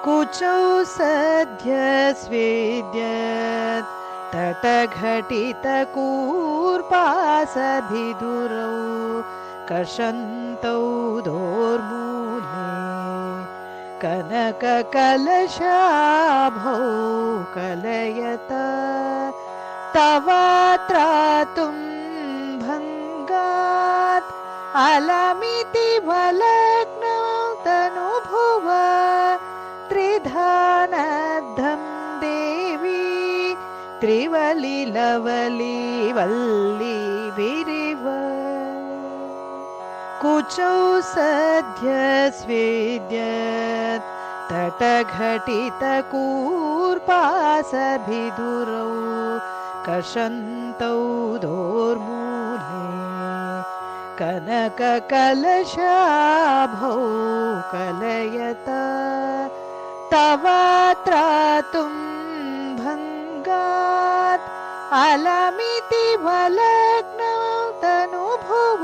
कुचौ सद्यस्वेद्यत् तटघटितकूर्पासभिदुरौ कषन्तौ दोर्मूले कनककलशाभौ कलयत तवात्रातुं भङ्गात् अलमिति वलग्नौ तनुभुव त्रिधानद्धं देवी त्रिवलिलवली वल्ली विरिव कुचौ सद्यस्वेद्यत् तटघटितकूर्पासभिदुरौ कषन्तौ दोर्मूले कनककलशाभौ कलयत तवात्रातुं भङ्गात् अलमिति वलग्नौ तनुभुव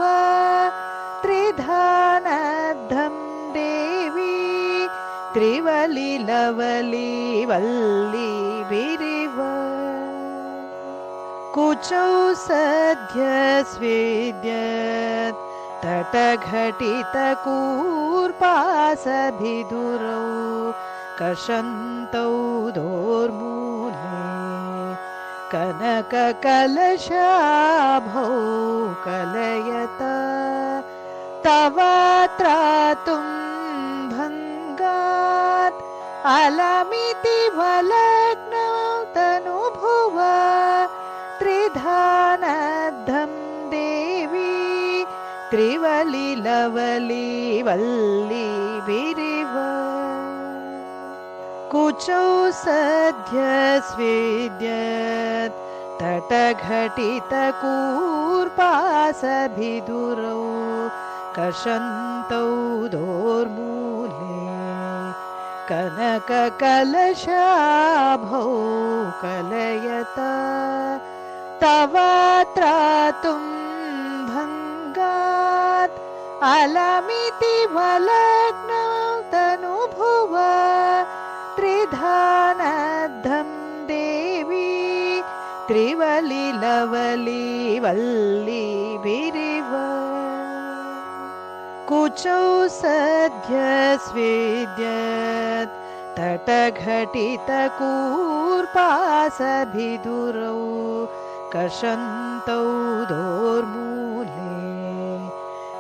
त्रिधानद्धं देवी त्रिवलिलवली वल्ली विरिव कुचौ सद्यस्वेद्यत् तटघटितकूर्पासभिदुरौ कषन्तौ दोर्मूले कनककलशाभौ कलयत तवात्रातुं भङ्गात् अलमिति वलग्नौ तनुभुव त्रिधानद्धं देवी त्रिवलिलवली वल्ली विरिव कुचौ सद्यस्वेद्यत् तटघटितकूर्पासभिदुरौ कषन्तौ दोर्मूले कनककलशाभौ कलयत तवात्रातुं भङ्गात् अलमिति वलग्नौ तनुभुव त्रिधानद्धं देवी त्रिवलिलवली वल्ली विरिव कुचौ सद्यस्वेद्यत् तटघटितकूर्पासभिदुरौ कषन्तौ दोर्मूले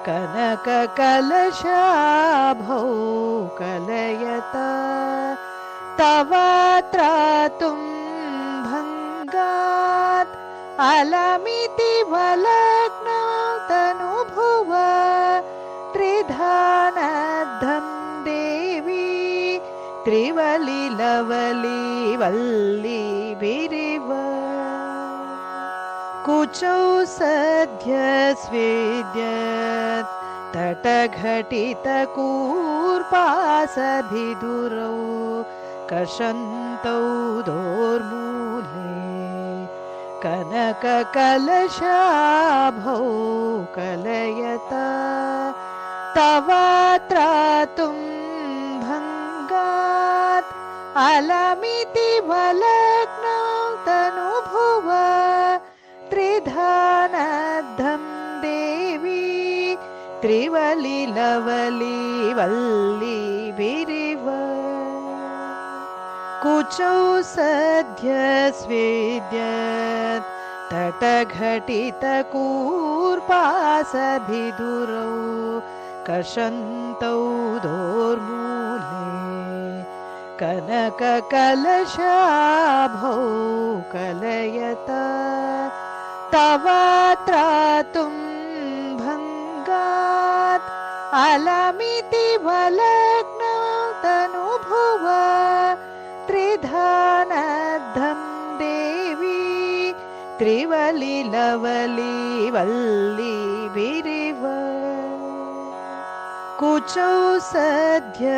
कनककलशाभौ कलयत तवात्रातुं भङ्गात् अलमिति वलग्नौ तनुभुव त्रिधानद्धं देवी त्रिवलिलवली वल्ली विरिव कुचौ सद्यस्वेद्यत् तटघटितकूर्पासभिदुरौ कषन्तौ दोर्मूले कनककलशाभौ कलयत तवात्रातुं भङ्गात् अलमिति वलग्नौ तनुभुव त्रिधानद्धं देवी त्रिवलिलवली वल्ली विरिव कुचौ सद्यस्वेद्यत् तटघटितकूर्पासभिदुरौ कषन्तौ दोर्मूले कनककलशाभौ कलयत तवात्रातुं भङ्गात् अलमिति वलग्नौ तनुभुव त्रिधानद्धं देवी त्रिवलिलवली वल्ली विरिव कुचौ सद्यस्वेद्यत्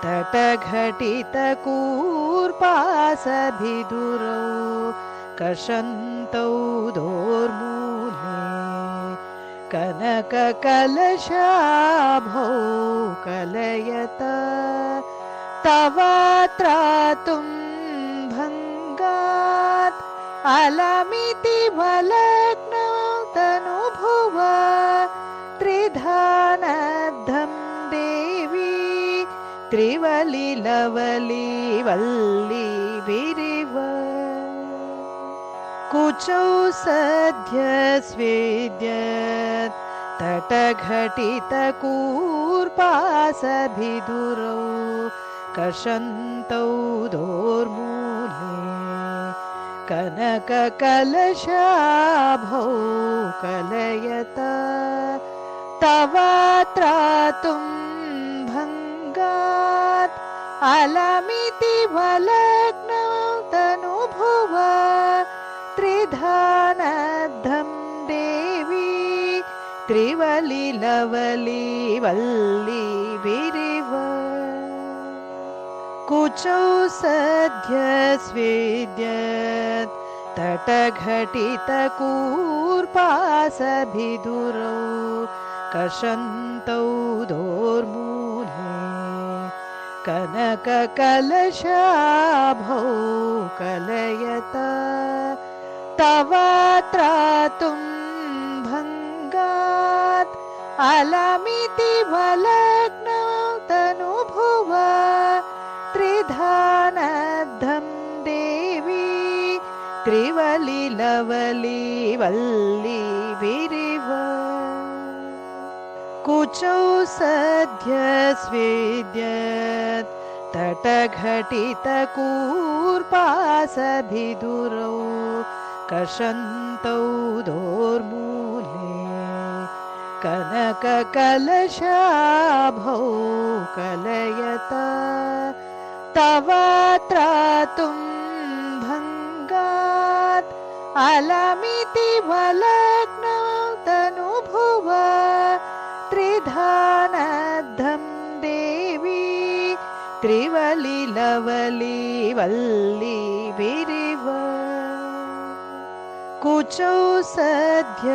तटघटितकूर्पासभिदुरौ कषन्तौ दोर्मूले कनककलशाभौ कलयता तव त्रातुं भङ्गात् अलमितिवलग्नौ तनुभुव त्रिधानद्धं देवी त्रिवलिलवली वल्ली विरिव कुचौ सद्य स्वेद्यत् तटघटितकूर्पासभिदुरौ कषन्तौ दोर्मूले कनककलशाभौ कलयता तव त्रातुं भङ्गात् अलमितिवलग्नौ तनुभुव त्रिधानद्धं देवी त्रिवलिलवली वल्ली विरिव कुचौ सद्य स्वेद्यत् तटघटितकूर्पासभिदुरौ कषन्तौ दोर्मूले कनककलशाभौ कलयता तव त्रातुं भङ्गात् अलमितिवलग्नौ तनुभुव त्रिधानद्धं देवी त्रिवलिलवली वल्ली विरिव कुचौ सद्य स्वेद्यत् तटघटितकूर्पासभिदुरौ कषन्तौ दोर्मूले कनककलशाभौ कलयता तव त्रातुं भङ्गात् अलमितिवलग्नौ तनुभुव त्रिधानद्धं देवी त्रिवलिलवली वल्ली विरिव कुचौ सद्य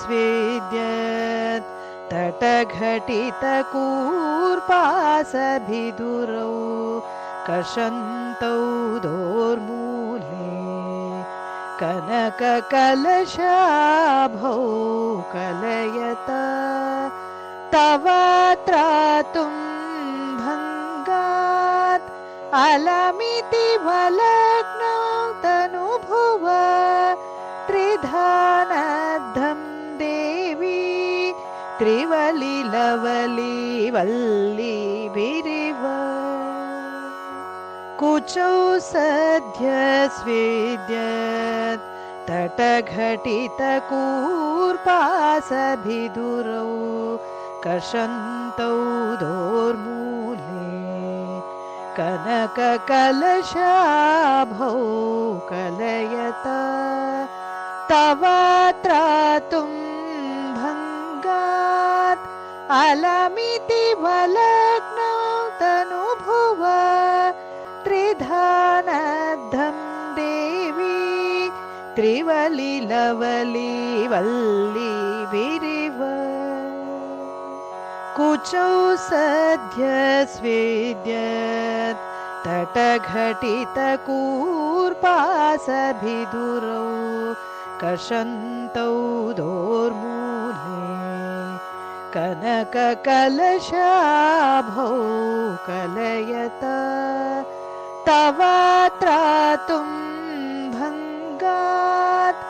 स्वेद्यत् तटघटितकूर्पासभिदुरौ कषन्तौ दोर्मूले कनककलशाभौ कलयता तव त्रातुं भङ्गात् अलमितिवलग्नौ तनुभुव त्रिधानद्धं देवी त्रिवलिलवली वल्ली विरिव कुचौ सद्य स्वेद्यत् तटघटितकूर्पासभिदुरौ कषन्तौ दोर्मूले कनककलशाभौ कलयता तव त्रातुं भङ्गात् अलमितिवलग्नौ तनुभुव त्रिधानद्धं देवी त्रिवलिलवली वल्ली विरिव कुचौ सद्य स्वेद्यत् तटघटितकूर्पासभिदुरौ कषन्तौ दोर्मूले कनककलशाभौ कलयता तव त्रातुं भङ्गात्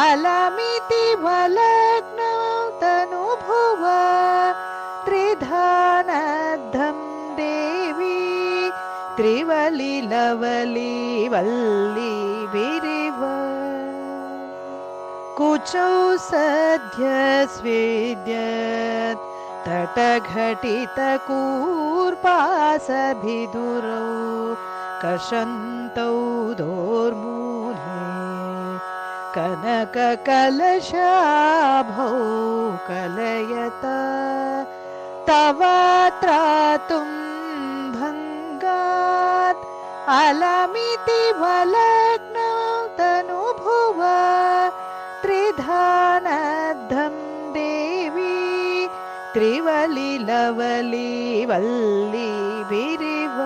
अलमितिवलग्नौ तनुभुव त्रिधानद्धं देवी त्रिवलिलवली वल्ली विरिव कुचौ सद्य स्वेद्यत् तटघटितकूर्पासभिदुरौ कषन्तौ दोर्मूले कनककलशाभौ कलयता तव त्रातुं भङ्गात् अलमितिवलग्नौ तनुभुव त्रिधानद्धं देवी त्रिवलिलवली वल्ली विरिव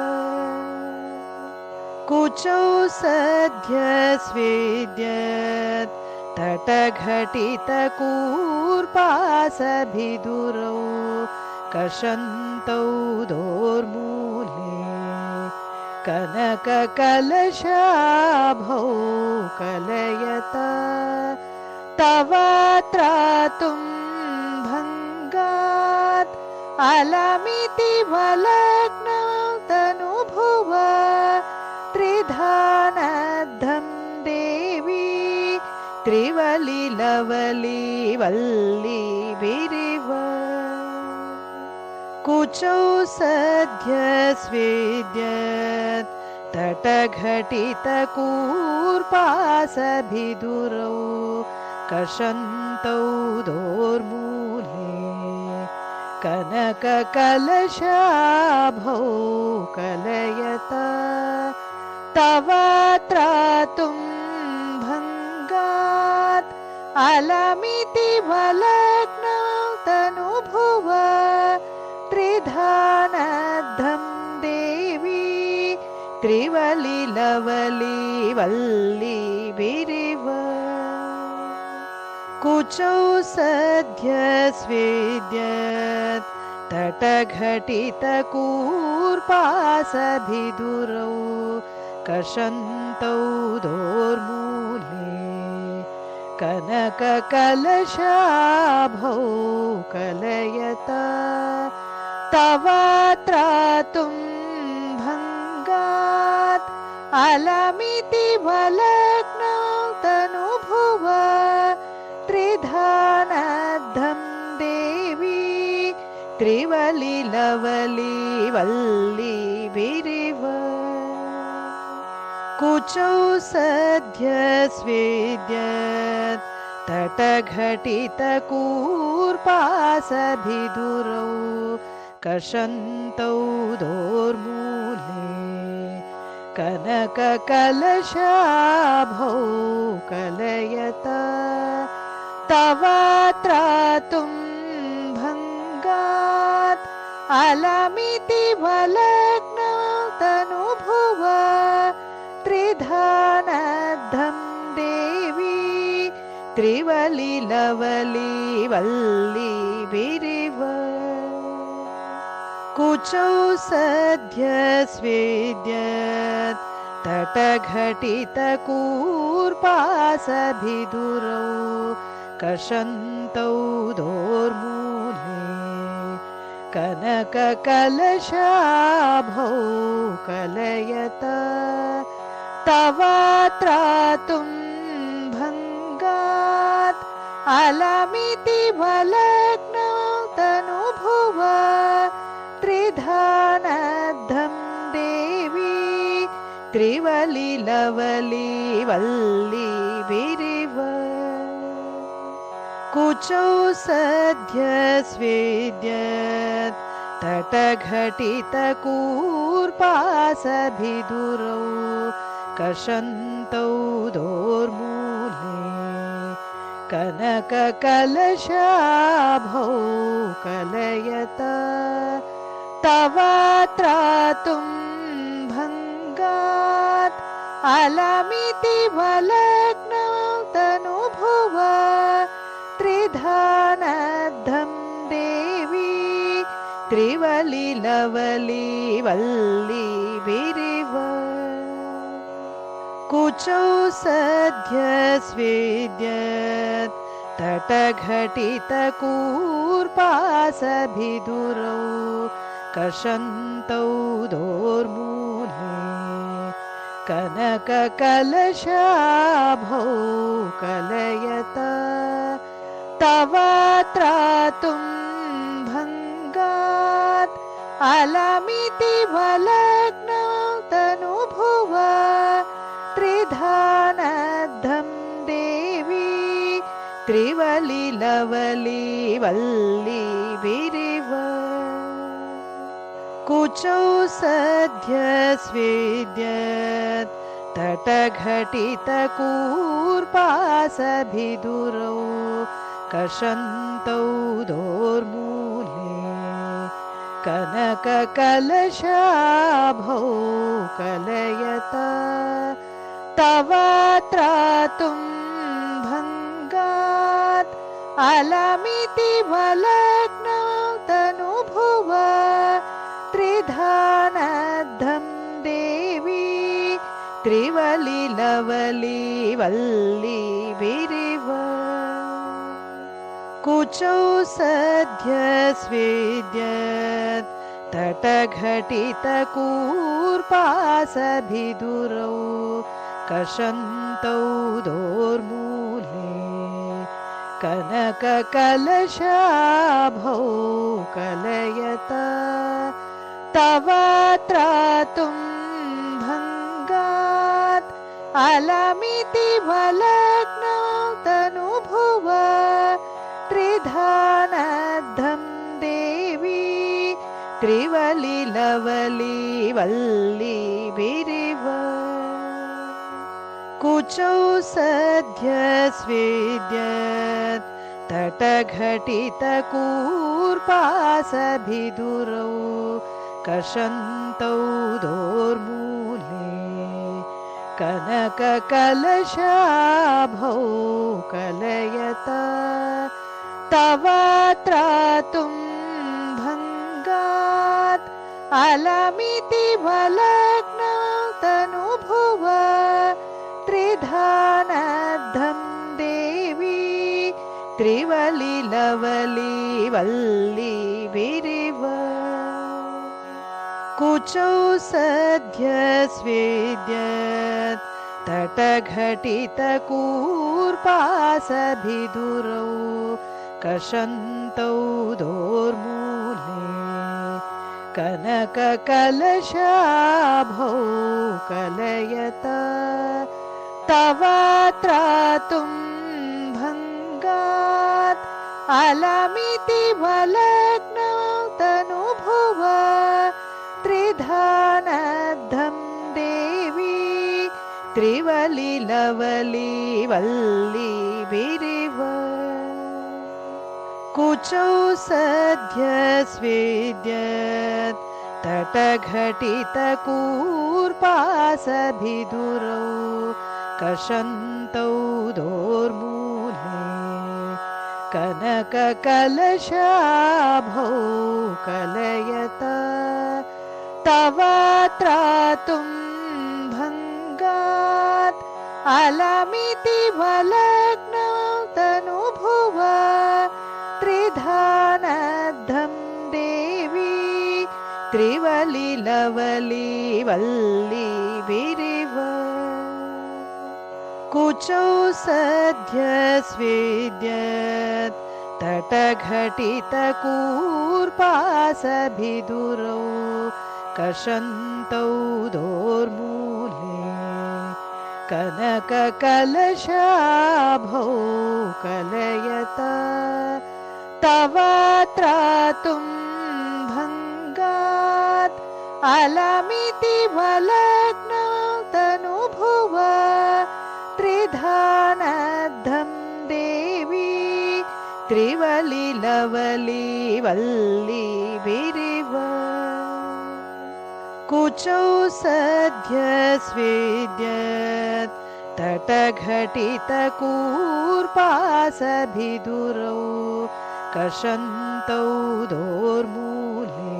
कुचौ सद्य स्वेद्यत् तटघटितकूर्पासभिदुरौ कषन्तौ दोर्मूले कनककलशाभौ कलयता तव त्रातुं भङ्गात् अलमिति वलग्नौ तनुभुव त्रिधानद्धं देवी त्रिवलिलवली वल्ली विरिव कुचौ सद्य स्वेद्यत् तटघटितकूर्पासभिदुरौ कषन्तौ दोर्मूले कनककलशाभौ कलयता तव त्रातुं भङ्गात् अलमिति वलग्नौ तनुभुव त्रिधानद्धं देवी त्रिवलिलवली वल्ली विरिव कुचौ सद्य स्वेद्यत् तटघटितकूर्पासभिदुरौ कषन्तौ दोर्मूले कनककलशाभौ कलयता तव त्रातुं भङ्गात् अलमिति वलग्नौ तनुभुव त्रिधानद्धं देवी त्रिवलिलवली वल्ली विरिव कुचौ सद्य स्वेद्यत् तटघटितकूर्पासभिदुरौ कषन्तौ दोर्मूले कनककलशाभौ कलयता तव त्रातुं भङ्गात् अलमिति वलग्नौ तनुभुव त्रिधानद्धं देवी त्रिवलिलवली वल्ली विरिव कुचौ सद्य स्वेद्यत् तटघटितकूर्पासभिदुरौ कषन्तौ दोर्मूले कनककलशाभौ कलयता तव त्रातुं भङ्गात् अलमिति वलग्नौ तनुभुव त्रिधानद्धं देवी त्रिवलिलवली वल्ली विरिव कुचौ सद्य स्वेद्यत् तटघटितकूर्पासभिदुरौ कषन्तौ दोर्मूले कनककलशाभौ कलयता तव त्रातुं भङ्गात् अलमिति वलग्नौ तनुभुव त्रिधानद्धं देवी त्रिवलिलवली वल्ली विरिव कुचौ सद्य स्वेद्यत् तटघटितकूर्पासभिदुरौ कषन्तौ दोर्मूले कनककलशाभौ कलयता तव त्रातुं भङ्गात् अलमिति वलग्नौ तनुभुव त्रिधानद्धं देवी त्रिवलिलवली वल्ली विरिव कुचौ सद्य स्वेद्यत् तटघटितकूर्पासभिदुरौ कषन्तौ दोर्मूले कनककलशाभौ कलयता तव त्रातुं भङ्गात् अलमितिवलग्नौ तनुभुव त्रिधानद्धं देवी त्रिवलिलवली वल्ली विरिव कुचौ सद्य स्वेद्यत् तटघटितकूर्पासभिदुरौ कषन्तौ दोर्मूले कनककलशाभौ कलयता तव त्रातुं भङ्गात् अलमितिवलग्नौ तनुभुव त्रिधानद्धं देवी त्रिवलिलवली वल्ली विरिव कुचौ सद्य स्वेद्यत् तटघटितकूर्पासभिदुरौ कषन्तौ दोर्मूले कनककलशाभौ कलयता तव त्रातुं भङ्गात् अलमितिवलग्नौ तनुभुव त्रिधानद्धं देवी त्रिवलिलवली वल्ली विरिव कुचौ सद्य स्वेद्यत् तटघटितकूर्पासभिदुरौ कषन्तौ दोर्मूले कनककलशाभौ कलयता तव त्रातुं भङ्गात् अलमितिवलग्नौ तनुभुव त्रिधानद्धं देवी त्रिवलिलवली वल्ली विरिव कुचौ सद्य स्वेद्यत् तटघटितकूर्पासभिदुरौ कषन्तौ दोर्मूले कनककलशाभौ कलयता तव त्रातुं भङ्गात् अलमितिवलग्नौ तनुभुव त्रिधानद्धं देवी त्रिवलिलवली वल्ली विरिव कुचौ सद्य स्वेद्यत् तटघटितकूर्पासभिदुरौ कषन्तौ दोर्मूले कनककलशाभौ कलयता तव त्रातुं भङ्गात् अलमितिवलग्नौ तनुभुव त्रिधानद्धं देवी त्रिवलिलवली वल्ली विरिव कुचौ सद्य स्वेद्यत् तटघटितकूर्पासभिदुरौ कषन्तौ दोर्मूले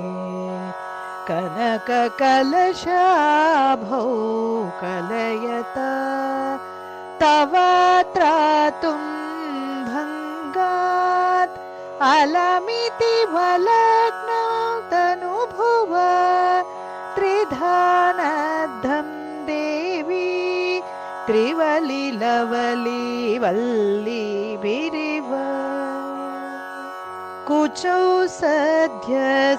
कनककलशाभौ कलयता तव त्रातुं भङ्गात् अलमितिवलग्नौ तनुभुव त्रिधानद्धं देवी त्रिवलिलवली वल्ली विरिव कुचौ सद्य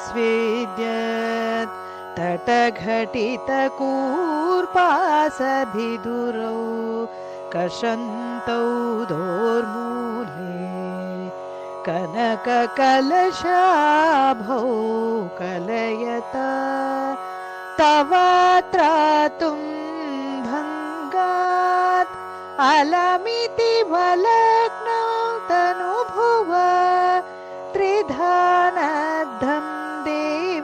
स्वेद्यत् तटघटितकूर्पासभिदुरौ कषन्तौ दोर्मूले कनककलशाभौ कलयता तव त्रातुं भङ्गात् अलमितिवलग्नौ तनुभुव त्रिधानद्धं देवी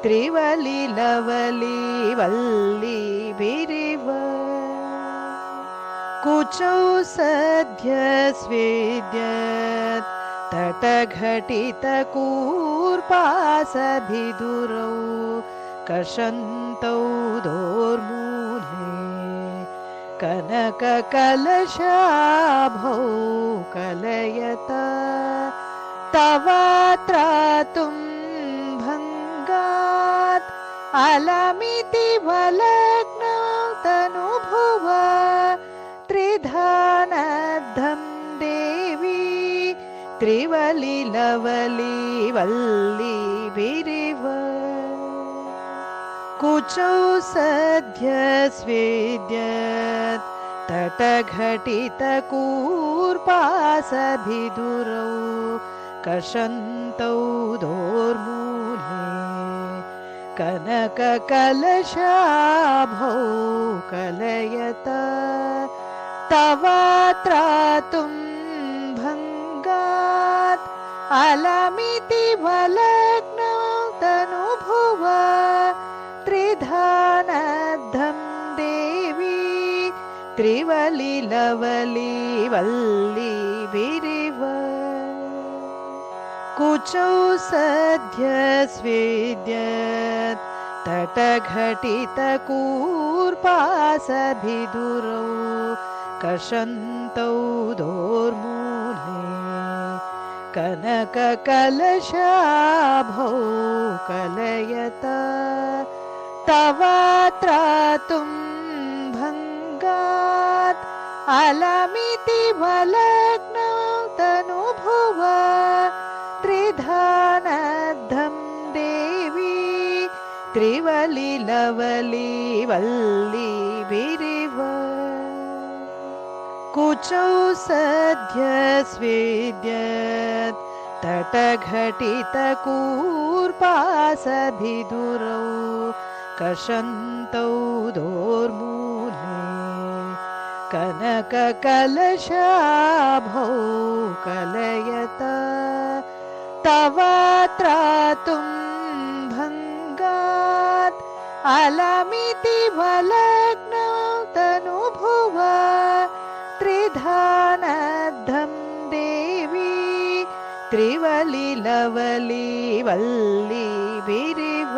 त्रिवलिलवली वल्लीभिरिव कुचौ सद्य स्वेद्यत् तटघटितकूर्पासभिदुरौ कषन्तौ दोर्मूले कनककलशाभौ कलयत तवात्रातुं भङ्गात् अलमिति वलग्नौ तनुभुव त्रिधानद्धं देवी त्रिवलिलवली वल्लीभिरिव कुचौ सद्य स्वेद्यत् तटघटितकूर्पासभिदुरौ कषन्तौ दोर्मूले कनककलशाभौ कलयत तवात्रातुं भङ्गात् अलमिति वलग्नौ तनुभुव त्रिधानद्धं देवी त्रिवलिलवली वल्लीभिरिव कुचौ सद्य स्वेद्यत् तटघटितकूर्पासभिदुरौ कषन्तौ दोर्मूले कनककलशाभौ कलयत तवात्रातुं भङ्गात् अलमिति वलग्नौ तनुभुव त्रिधानद्धं देवी त्रिवलिलवली वल्लीभिरिव कुचौ सद्य स्वेद्यत् तटघटितकूर्पासभिदुरौ कषन्तौ दोर्मूले कनककलशाभौ कलयत तवात्रातुं भङ्गात् अलमिति वलग्नौ तनुभुव त्रिधानद्धं देवी त्रिवलिलवली वल्लीभिरिव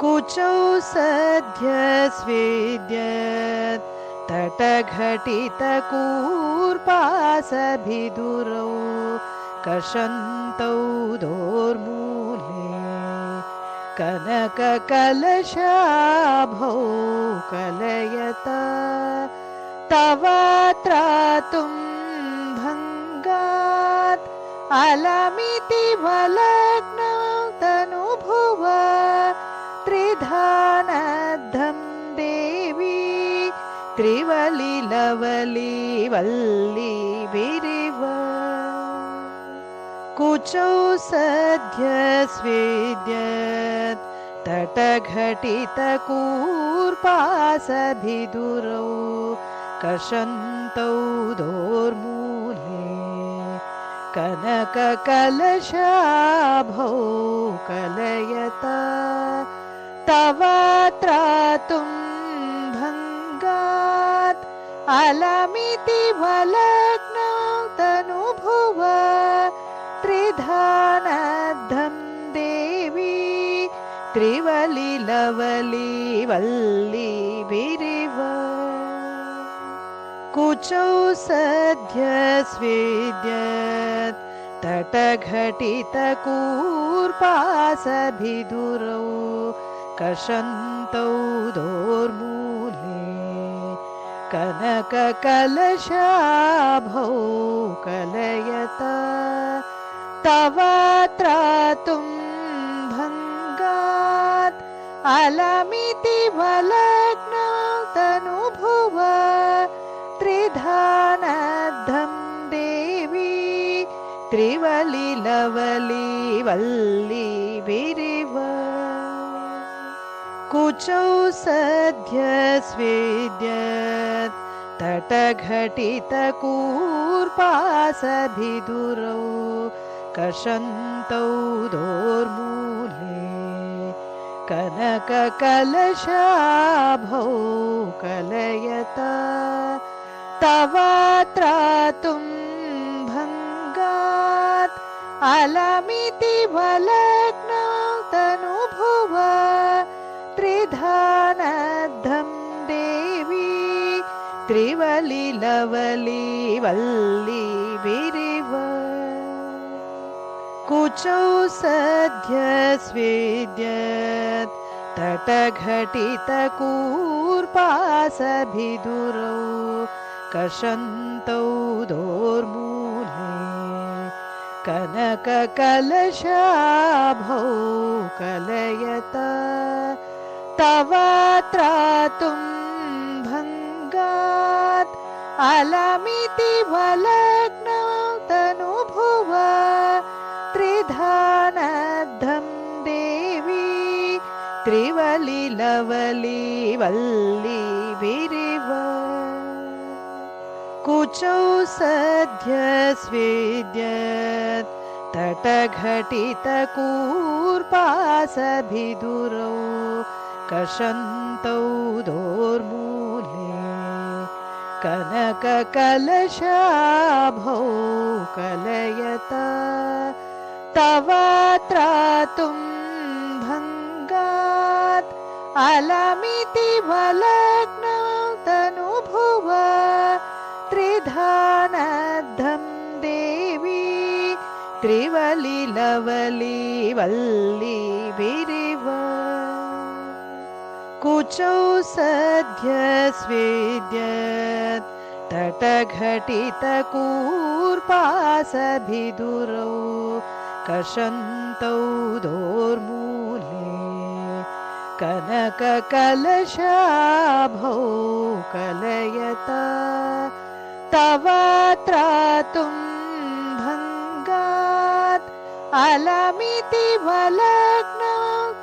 कुचौ सद्य स्वेद्यत् तटघटितकूर्पासभिदुरौ कषन्तौ दोर्मूले कनककलशाभौ कलयत तवात्रातुं भङ्गात् अलमिति वलग्नौ तनुभुव त्रिधानद्धं देवी त्रिवलिलवली वल्लीभिरिव कुचौ सद्य स्वेद्यत् तटघटितकूर्पासभिदुरौ कषन्तौ दोर्मूले कनककलशाभौ कलयत तवात्रातुं भङ्गात् अलमिति वलग्नौ तनुभुव त्रिधानद्धं देवी त्रिवलिलवली वल्लीभिरिव कुचौ सद्य स्वेद्यत् तटघटितकूर्पासभिदुरौ कषन्तौ दोर्मूले कनककलशाभौ कलयत तवात्रातुं भङ्गात् अलमिति वलग्नौ तनुभुव त्रिधानद्धं देवी त्रिवलिलवली वल्लीभिरिव कुचौ सद्य स्वेद्यत् तटघटितकूर्पासभिदुरौ कषन्तौ दोर्मूले कनककलशाभौ कलयता तव त्रातुं भङ्गात् अलमितिवलग्नौ तनुभुव त्रिधानद्धं देवी त्रिवलिलवली वल्ली विरिव कुचौ सद्य स्वेद्यत् तटघटितकूर्पासभिदुरौ कषन्तौ दोर्मूले कनककलशाभौ कलयता तव त्रातुं भङ्गात् अलमितिवलग्नौ तनुभुव त्रिधानद्धं देवी त्रिवलिलवली वल्ली विरिव कुचौ सद्य स्वेद्यत् तटघटितकूर्पासभिदुरौ कषन्तौ दोर्मूले कनककलशाभौ कलयता तव त्रातुं भङ्गात् अलमितिवलग्नौ तनुभुव त्रिधानद्धं देवी त्रिवलिलवली वल्ली विरिव कुचौ सद्य स्वेद्यत् तटघटितकूर्पासभिदुरौ कषन्तौ दोर्मूले कनककलशाभौ कलयता तव त्रातुं भङ्गात् अलमितिवलग्नौ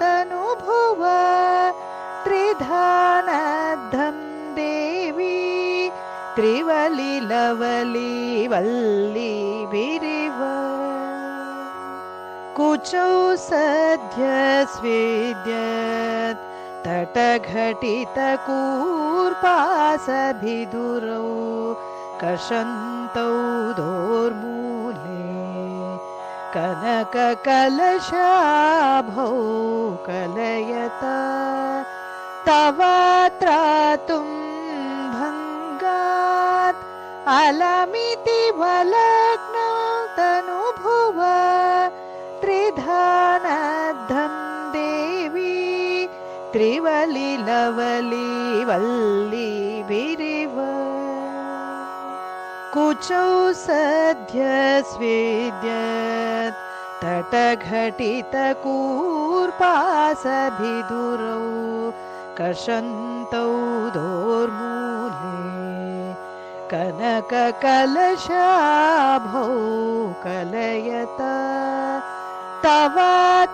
तनुभुव त्रिधानद्धं देवी त्रिवलिलवली वल्ली विरिव कुचौ सद्य स्वेद्यत् तटघटितकूर्पासभिदुरौ कषन्तौ दोर्मूले कनककलशाभौ कलयता तव त्रातुं भङ्गात् अलमितिवलग्नौ तनुभुव त्रिधानद्धं देवी त्रिवलिलवली वल्ली विरिव कुचौ सद्य स्वेद्यत् तटघटितकूर्पासभिदुरौ कषन्तौ दोर्मूले कनककलशाभौ कलयता तव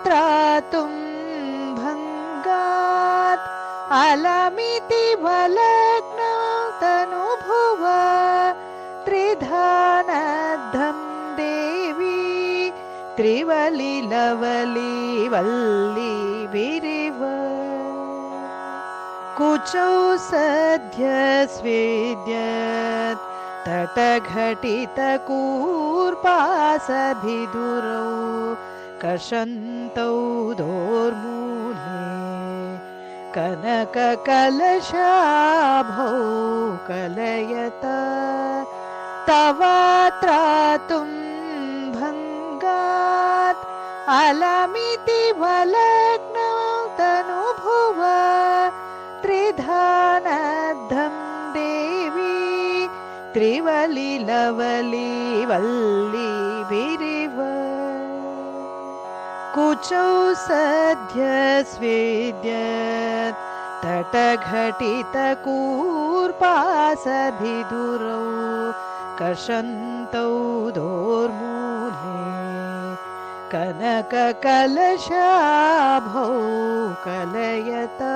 त्रातुं भङ्गात् अलमितिवलग्नौ तनुभुव त्रिधानद्धं देवी त्रिवलिलवली वल्ली विरिव कुचौ सद्य स्वेद्यत् तटघटितकूर्पासभिदुरौ कषन्तौ दोर्मूले कनककलशाभौ कलयता तव त्रातुं भङ्गात् अलमितिवलग्नौ तनुभुव त्रिधानद्धं देवी त्रिवलिलवली वल्ली विरिव कुचौ सद्य स्वेद्यत् तटघटितकूर्पासभिदुरौ कषन्तौ दोर्मूले कनककलशाभौ कलयता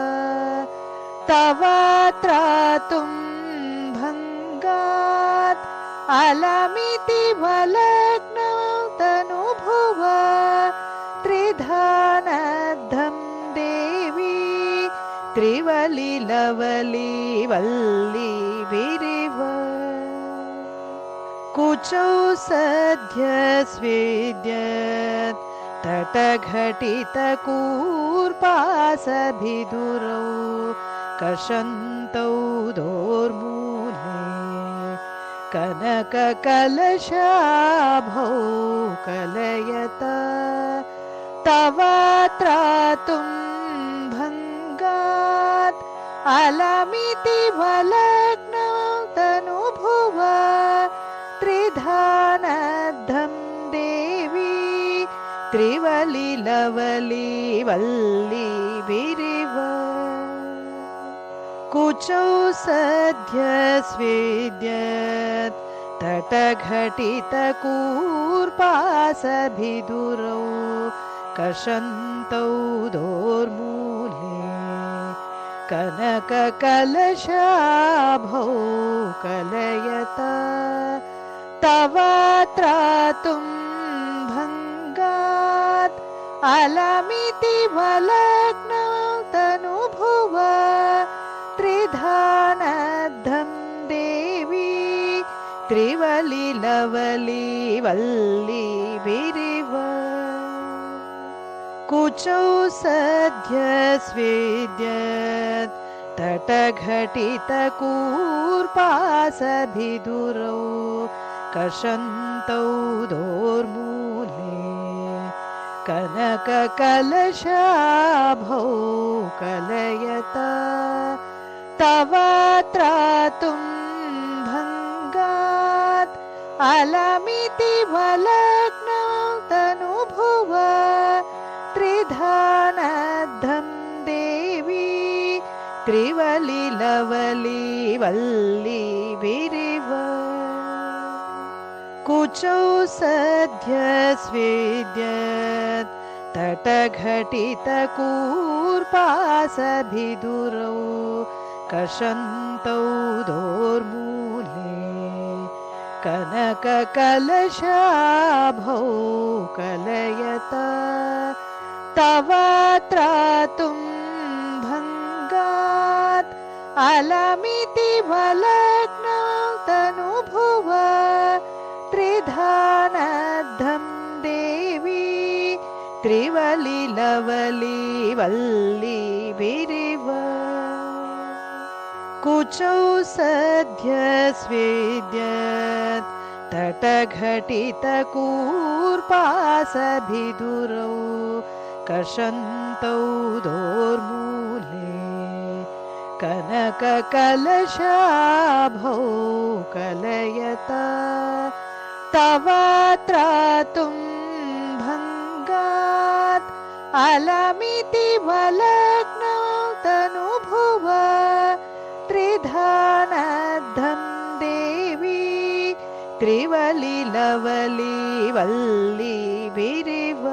तव त्रातुं भङ्गात् अलमितिवलग्नौ तनुभुव त्रिधान त्रिवलि लवली वल्ली विरिव कुचौ सद्य स्वेद्यत् तटघटितकूर्पासभिदुरौ कषन्तौ दोर्मूले कनककलशाभौ कलयत तव त्रातुं भङ्गात् अलमिति वलग्नौ तनुभुव त्रिधानद्धं देवी त्रिवलि लवली वल्ली विरिव कुचौ सद्य स्वेद्यत् तटघटितकूर्पासभिदुरौ कषन्तौ दोर्मूले कनककलशाभौ कलयत तव त्रातुं भङ्गात् अलमिति वलग्नौ तनुभुव त्रिधानद्धं देवी त्रिवलि लवली वल्ली विरिव कुचौ सद्य स्वेद्यत् तटघटितकूर्पासभिदुरौ कषन्तौ दोर्मूले कनककलशाभौ कलयत तव त्रातुं भङ्गात् अलमिति वलग्नौ तनुभुव त्रिधानद्धं देवी त्रिवलि लवली वल्ली विरिव कुचौ सद्य स्वेद्यत् तटघटितकूर्पासभिदुरौ कषन्तौ दोर्मूले कनककलशाभौ कलयत तव त्रातुं भङ्गात् अलमिति वलग्नौ तनुभुव त्रिधानद्धं देवी त्रिवलि लवली वल्ली विरिव कुचौ सद्य स्वेद्यत् तटघटितकूर्पासभिदुरौ कषन्तौ दोर्मूले कनककलशाभौ कलयत तव त्रातुं भङ्गात् अलमिति वलग्नौ तनुभुव त्रिधानद्धं देवी त्रिवलि लवली वल्ली विरिव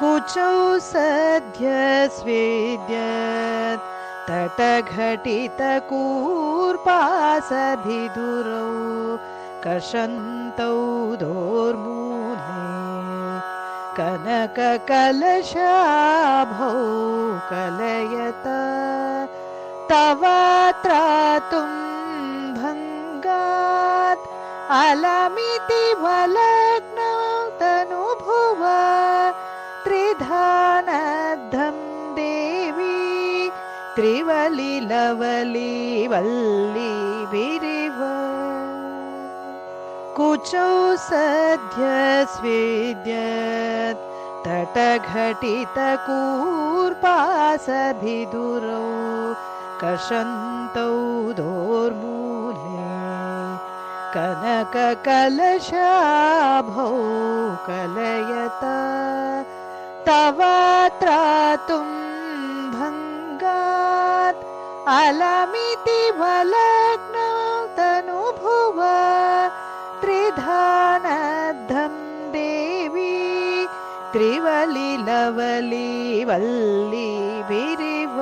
कुचौ सद्य स्वेद्यत् तटघटितकूर्पासभिदुरौ कषन्तौ दोर्मूले कनककलशाभौ कलयत तव त्रातुं भङ्गात् अलमिति वलग्नौ तनुभुव त्रिधानद्धं देवी त्रिवलि लवली वल्ली विरिव कुचौ सद्य स्वेद्यत् तटघटितकूर्पासभिदुरौ कषन्तौ दोर्मूले कनककलशाभौ कलयत तव त्रातुं भङ्गात् अलमिति वलग्नौ तनुभुव त्रिधानद्धं देवी त्रिवलि लवली वल्ली विरिव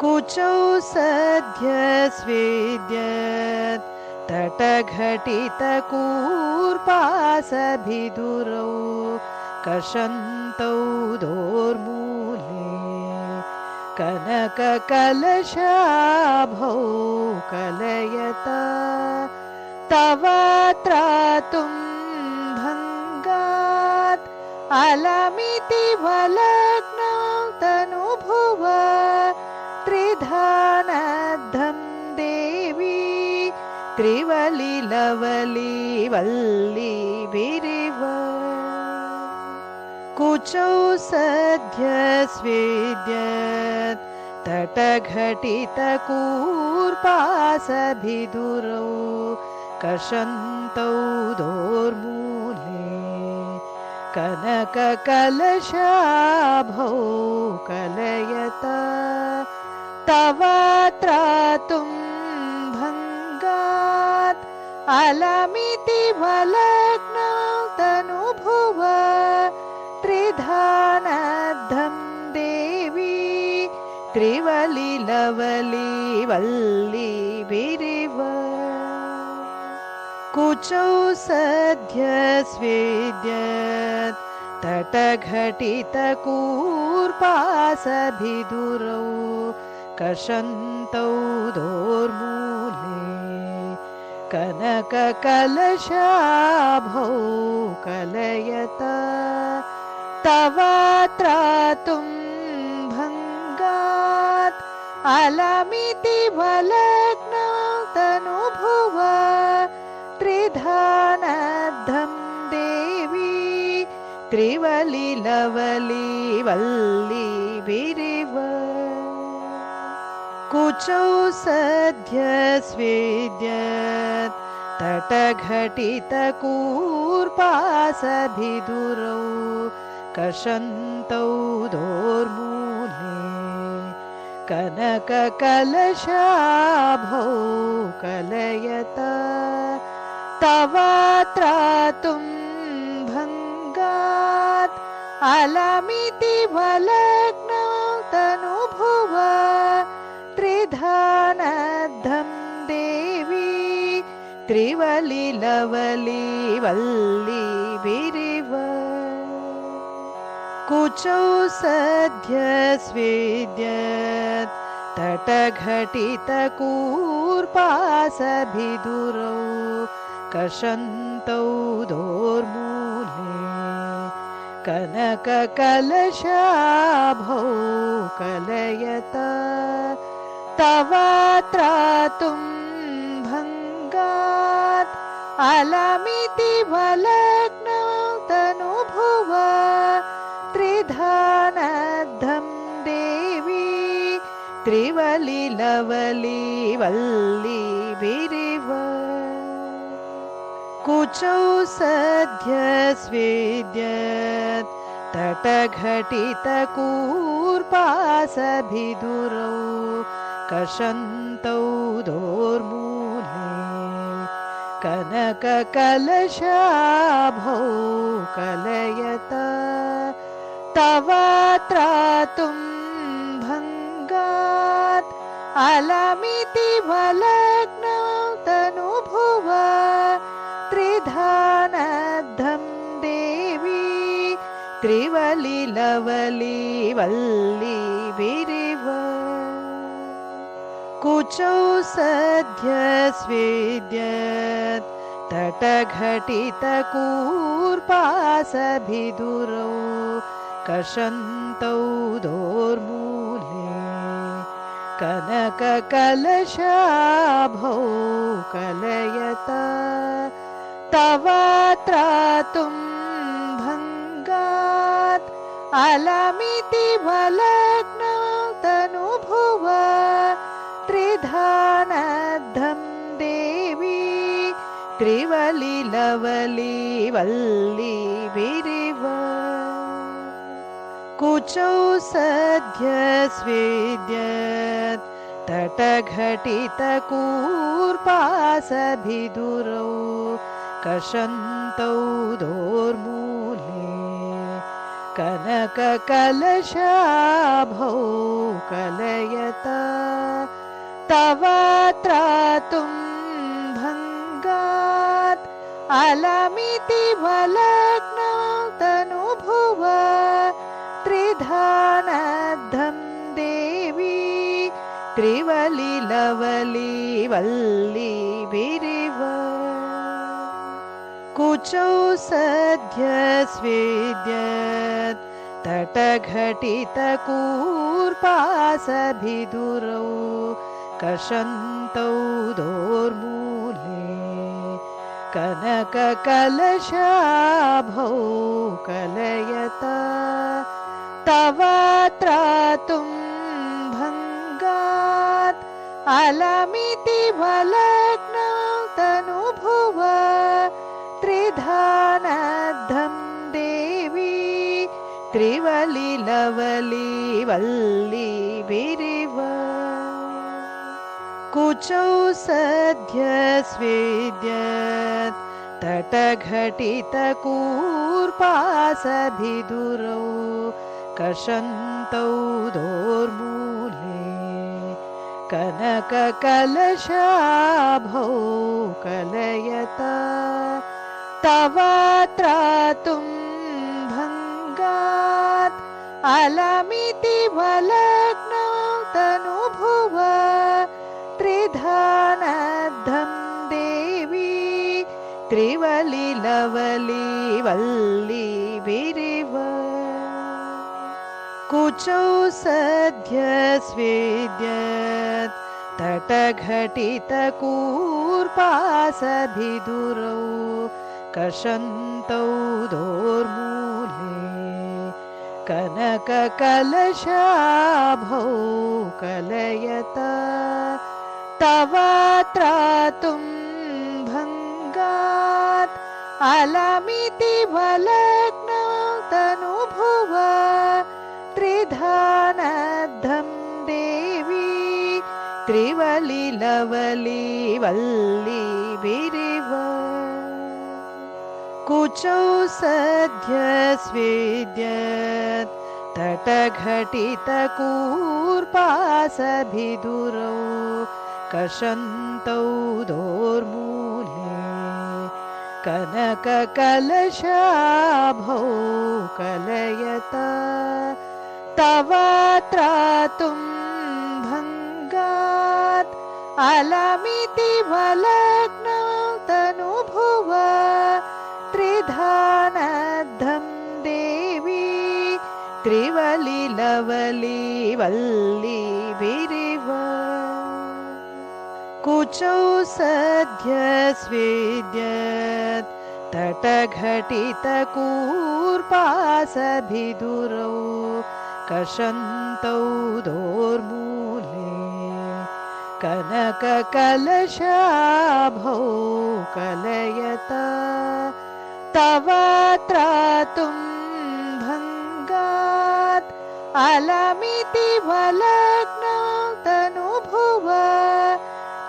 कुचौ सद्य स्वेद्यत् तटघटितकूर्पासभिदुरौ कषन्तौ दोर्मूले कनककलशाभौ कलयता तव त्रातुं भङ्गात् अलमितिवलग्नौ तनुभुव त्रिधानद्धं देवी त्रिवलिलवली वल्लीभिरिव कुचौ सद्य स्वेद्यत् तटघटितकूर्पासभिदुरौ कषन्तौ दोर्मूले कनककलशाभौ कलयता तव त्रातुं भङ्गात् अलमितिवलग्नौ तनुभुव त्रिधानद्धं देवी त्रिवलिलवली वल्लीभिरिव कुचौ सद्य स्वेद्यत् तटघटितकूर्पासभिदुरौ कषन्तौ दोर्मूले कनककलशाभौ कलयता तव त्रातुं भङ्गात् अलमितिवलग्नौ तनुभुव त्रिधानद्धं देवी त्रिवलिलवली वल्लीभिरिव कुचौ सद्य स्वेद्यत् तटघटितकूर्पासभिदुरौ कषन्तौ दोर्मूले कनककलशाभौ कलयता तव त्रातुं भङ्गात् अलमितिवलग्नौ तनुभुव त्रिधानद्धं देवी त्रिवलिलवली वल्लीभिरिव कुचौ सद्य स्वेद्यत् तटघटितकूर्पासभिदुरौ कषन्तौ दोर्मूले कनककलशाभौ कलयता तव त्रातुं भङ्गात् अलमितिवलग्नौ तनुभुव त्रिधानद्धं देवी त्रिवलिलवली वल्लीभिरिव कुचौ सद्य स्वेद्यत् तटघटितकूर्पासभिदुरौ कषन्तौ दोर्मूले कनककलशाभौ कलयता तव त्रातुं भङ्गात् अलमितिवलग्नौ तनुभुव त्रिधानद्धं देवी त्रिवलिलवली वल्लीभिरिव कुचौ सद्य स्वेद्यत् तटघटितकूर्पासभिदुरौ कषन्तौ दोर्मूले कनककलशाभौ कलयता तव त्रातुं भङ्गात् अलमितिवलग्नौ तनुभुव त्रिधानद्धं देवी त्रिवलिलवली वल्लीभिरिव कुचौ सद्य स्वेद्यत् तटघटितकूर्पासभिदुरौ कषन्तौ दोर्मूले कनककलशाभौ कलयता तव त्रातुं भङ्गात् अलमितिवलग्नौ तनुभुव त्रिधानद्धं देवी त्रिवलिलवली वल्ली बिरिव कुचौ सद्य स्विद्यत् तटघटितकूर्पासभिदुरौ कषन्तौ दोर्मूले कनककलशाभौ कलयता तव त्रातुं भङ्गात् अलमिति वलग्नौ तनुभुव त्रिधानद्धं देवी त्रिवलिलवली वल्ली बिरिव कुचौ सद्य स्विद्यत् तटघटितकूर्पासभिदुरौ कषन्तौ दोर्मूले कनककलशाभौ कलयता तव त्रातुं भङ्गात् अलमिति वलग्नौ तनुभुव त्रिधानद्धं देवी त्रिवलिलवली वल्ली बिरिव कुचौ सद्य स्विद्यत् तटघटितकूर्पासभिदुरौ कषन्तौ दोर्मूले कनककलशाभौ कलयता तव त्रातुं भङ्गात् अलमिति वलग्नौ तनुभुव त्रिधानद्धं देवी त्रिवलिलवली वल्ली बिरिव कुचौ सद्य स्विद्यत् तटघटितकूर्पासभिदुरौ कषन्तौ दोर्मूले कनककलशाभौ कलयता तव त्रातुं भङ्गात् अलमिति वलग्नौ तनुभुव त्रिधानद्धं देवी त्रिवलिलवली वल्ली बिरिव कुचौ सद्य स्विद्यत् तटघटितकूर्पासभिदुरौ कषन्तौ दोर्मूले कनककलशाभौ कलयता तव त्रातुं भङ्गात् अलमिति वलग्नौ तनुभुव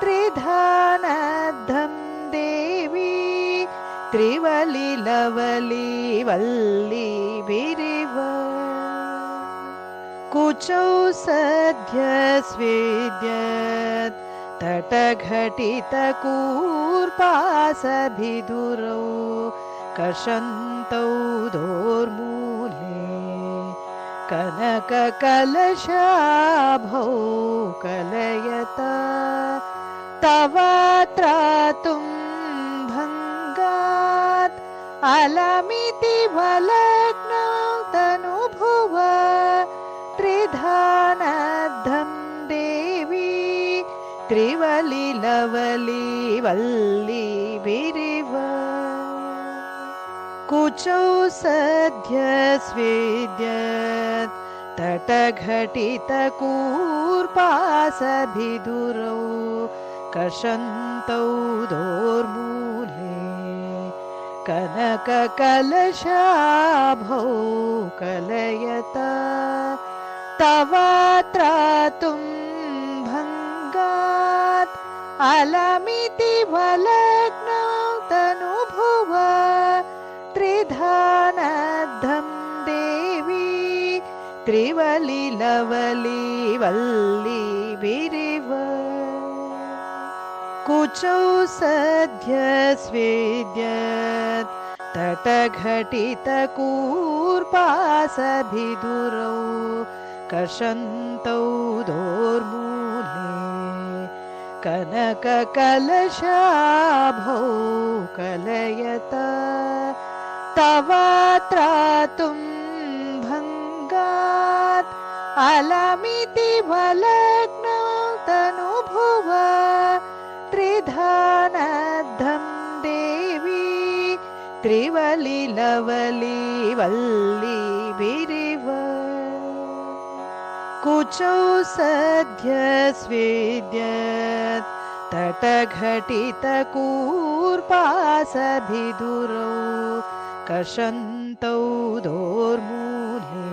त्रिधानद्धं देवी त्रिवलिलवली वल्ली बिरिव कुचौ सद्य स्विद्यत् तटघटितकूर्पासभिदुरौ कषन्तौ दोर्मूले कनककलशाभौ कलयता तव त्रातुं भङ्गात् अलमिति वलग्नौ तनुभुव त्रिधानद्धं देवी त्रिवलिलवली वल्ली बिरिव कुचौ सद्य स्विद्यत् तटघटितकूर्पासभिदुरौ कषन्तौ दोर्मूले कनककलशाभौ कलयता तव त्रातुं भङ्गात् अलमिति वलग्नौ तनुभुव त्रिधानद्धं देवी त्रिवलिलवली वल्ली बिरिव कुचौ सद्य स्विद्यत् तटघटितकूर्पासभिदुरौ कषन्तौ दोर्मूले कनककलशाभौ कलयता तव त्रातुं भङ्गात् अलमितिवलग्नौ तनुभुव त्रिधानद्धं देवी त्रिवलिलवली वल्ली विरिव कुचौ सद्य स्वेद्यत् तटघटितकूर्पासभिदुरौ कषन्तौ दोर्मूले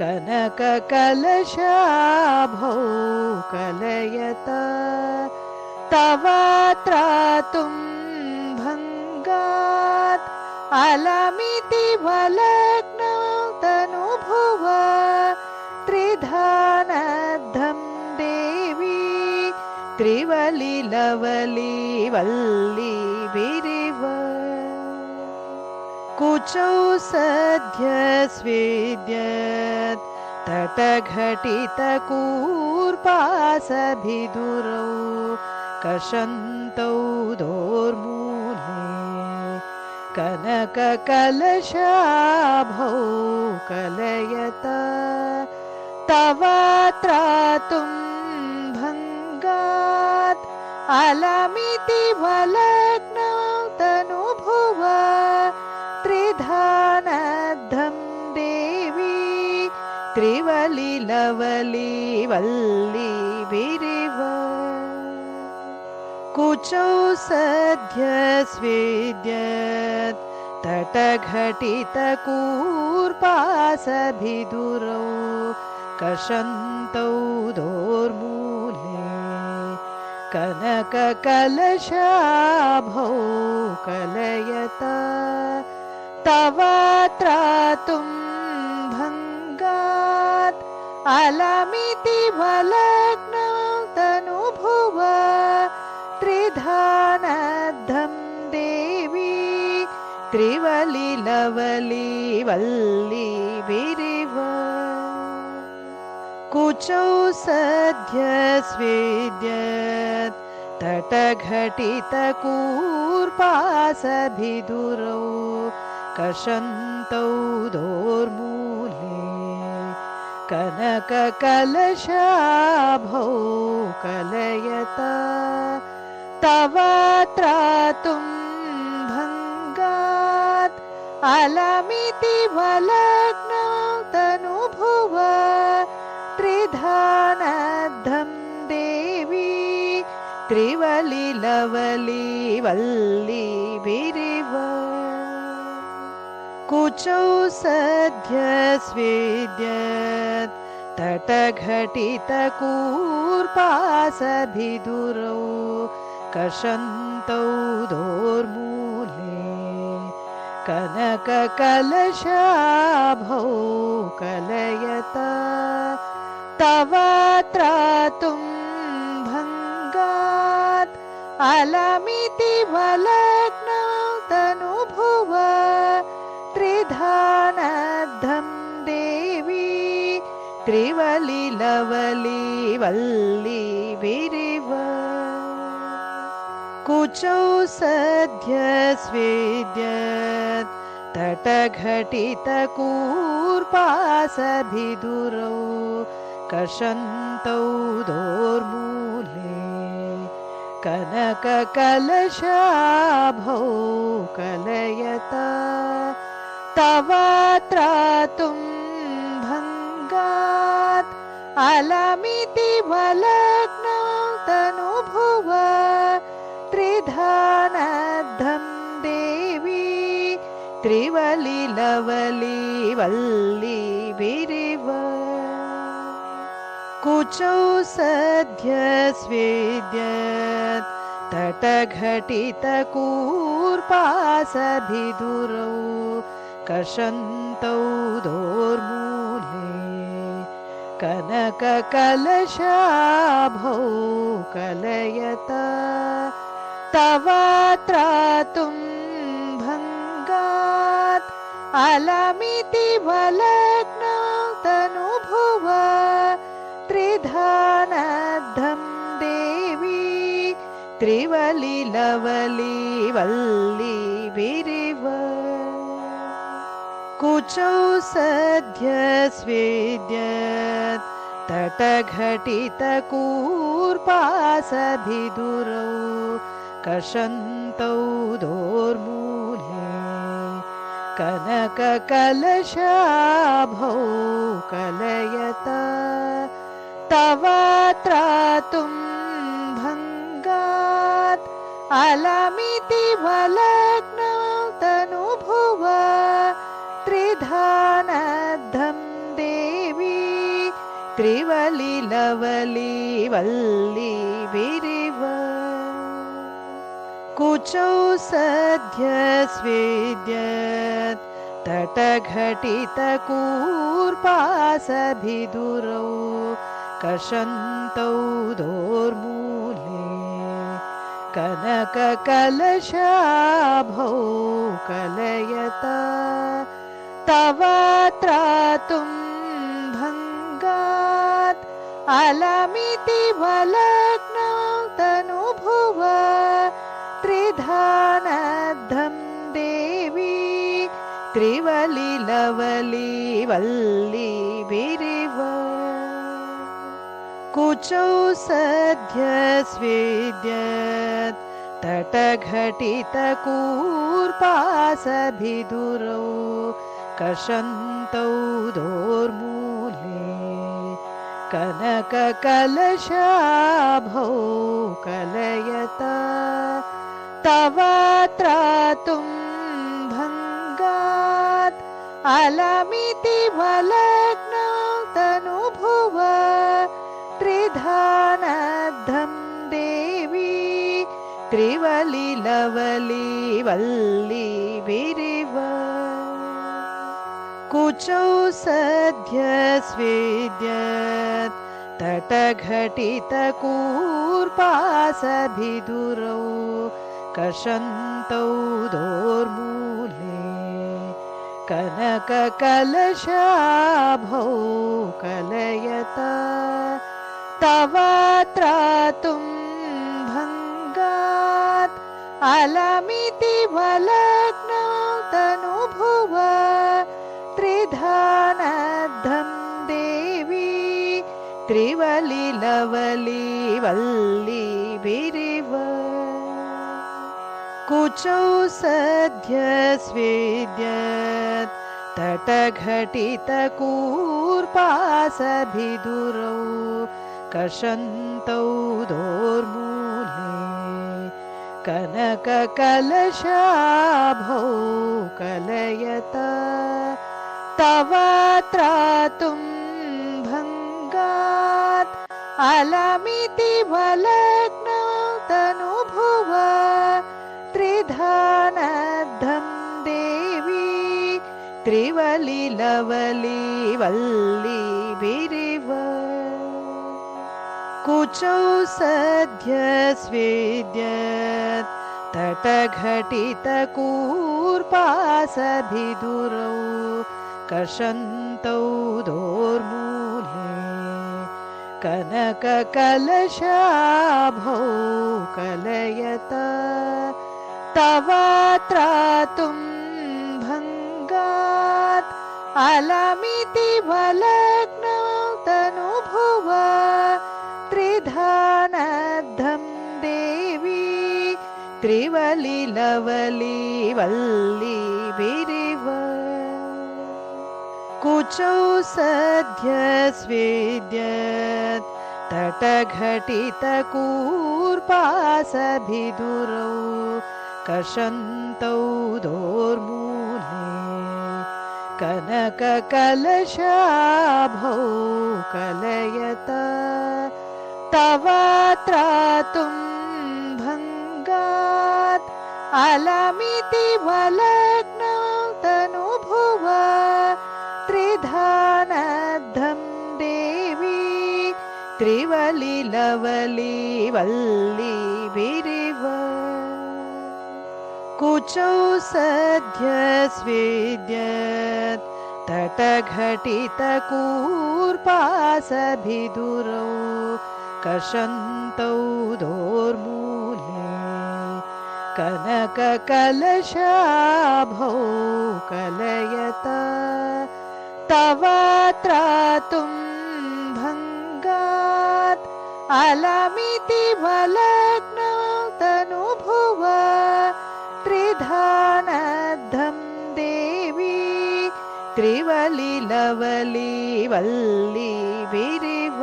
कनककलशाभौ कलयता तव त्रातुं भङ्गात् अलमितिवलग्नौ तनुभुव त्रिधानद्धं देवी त्रिवलिलवली वल्ली विरिव कुचौ सद्य स्वेद्यत् तटघटितकूर्पासभिदुरौ कषन्तौ दोर्मूले कनककलशाभौ कलयता तव त्रातुं भङ्गात् अलमितिवलग्नौ तनुभुव त्रिधानद्धं देवी त्रिवलिलवली वल्ली विरिव कुचौ सद्य स्वेद्यत् तटघटितकूर्पासभिदुरौ कषन्तौ दोर्मूले कनककलशाभौ कलयता तव त्रातुं भङ्गात् अलमितिवलग्नौ तनुभुव त्रिधानद्धं देवी त्रिवलिलवली वल्ली विरिव कुचौ सद्य स्वेद्यत् तटघटितकूर्पासभिदुरौ कषन्तौ दोर्मूले कनककलशाभौ कलयता तव त्रातुं भङ्गात् अलमितिवलग्नौ तनुभुव त्रिधानद्धं देवी त्रिवलिलवली वल्ली विरिव कुचौ सद्य स्वेद्यत् तटघटितकूर्पासभिदुरौ कषन्तौ दोर्मूले कनककलशाभौ कलयता तव त्रातुं भङ्गात् अलमितिवलग्नौ तनुभुव त्रिधानद्धं देवी त्रिवलिलवली वल्ली विरिव कुचौ सद्य स्वेद्यत् तटघटितकूर्पासभिदुरौ कषन्तौ दोर्मूले कनककलशाभौ कलयता तव त्रातुं भङ्गात् अलमितिवलग्नौ तनुभुव त्रिधानद्धं देवी त्रिवलिलवली वल्ली विरिव कुचौ सद्य स्वेद्यत् तटघटितकूर्पासभिदुरौ कषन्तौ दोर्मूले कनककलशाभौ कलयता तव त्रातुं भङ्गात् अलमितिवलग्नौ तनुभुव त्रिधानद्धं देवी त्रिवलिलवली वल्ली विरिव कुचौ सद्य स्वेद्यत् तटघटितकूर्पासभिदुरौ कषन्तौ दोर्मूले कनककलशाभौ कलयत तव त्रातुं भङ्गात् अलमिति वलग्नौ तनुभुव त्रिधानद्धं देवी त्रिवलिलवली वल्ली विरिव कुचौ सद्य स्वेद्यत् तटघटितकूर्पासभिदुरौ कषन्तौ दोर्मूले कनककलशाभौ कलयत तव त्रातुं भङ्गात् अलमिति वलग्नौ तनुभुव त्रिधानद्धं देवी त्रिवलिलवली वल्ली विरिव कुचौ सद्य स्वेद्यत् तटघटितकूर्पासभिदुरौ कषन्तौ दोर्मूले कनककलशाभौ कलयत तव त्रातुं भङ्गात् अलमिति वलग्नौ तनुभुव त्रिधानद्धं देवी त्रिवलिलवली वल्ली विरिव कुचौ सद्य स्वेद्यत् तटघटितकूर्पासभिदुरौ कषन्तौ दोर्मूले कनककलशाभौ कलयत तव त्रातुं भङ्गात् अलमिति वलग्नौ तनुभुव त्रिधानद्धं देवी त्रिवलिलवली वल्ली विरिव कुचौ सद्य स्वेद्यत् तटघटितकूर्पासभिदुरौ कषन्तौ दोर्मूले कनककलशाभौ कलयत तव त्रातुं भङ्गात् अलमिति वलग्नौ तनुभुव त्रिधानद्धं देवी त्रिवलिलवली वल्ली विरिव कुचौ सद्य स्वेद्यत् तटघटितकूर्पासभिदुरौ कषन्तौ दोर्मूले कनककलशाभौ कलयत तव त्रातुं भङ्गात् अलमिति वलग्नौ तनुभुव त्रिधानद्धं देवी त्रिवलिलवली वल्ली विरिव कुचौ सद्य स्वेद्यत् तटघटितकूर्पासभिदुरौ कषन्तौ दोर्मूले कनककलशाभौ कलयत तव त्रातुं भङ्गात् अलमिति वलग्नौ तनुभुव त्रिधानद्धं देवी त्रिवलिलवली वल्ली विरिव कुचौ सद्य स्वेद्यत् तटघटितकूर्पासभिदुरौ कषन्तौ दोर्मूले कनककलशाभौ कलयता तव त्रातुं भङ्गात् अलमितिवलग्नौ तनुभुव त्रिधानद्धं देवी त्रिवलिलवली वल्ली विरिव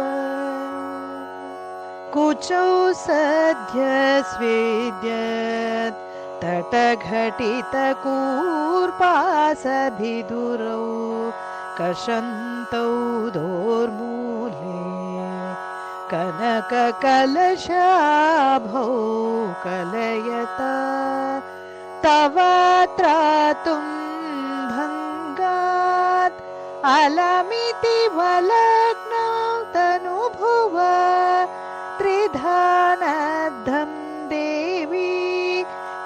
कुचौ सद्य स्वेद्यत् तटघटितकूर्पासभिदुरौ कषन्तौ दोर्मूले कनककलशाभौ कलयता तव त्रातुं भङ्गात् अलमितिवलग्नौ तनुभुव त्रिधानद्धं देवी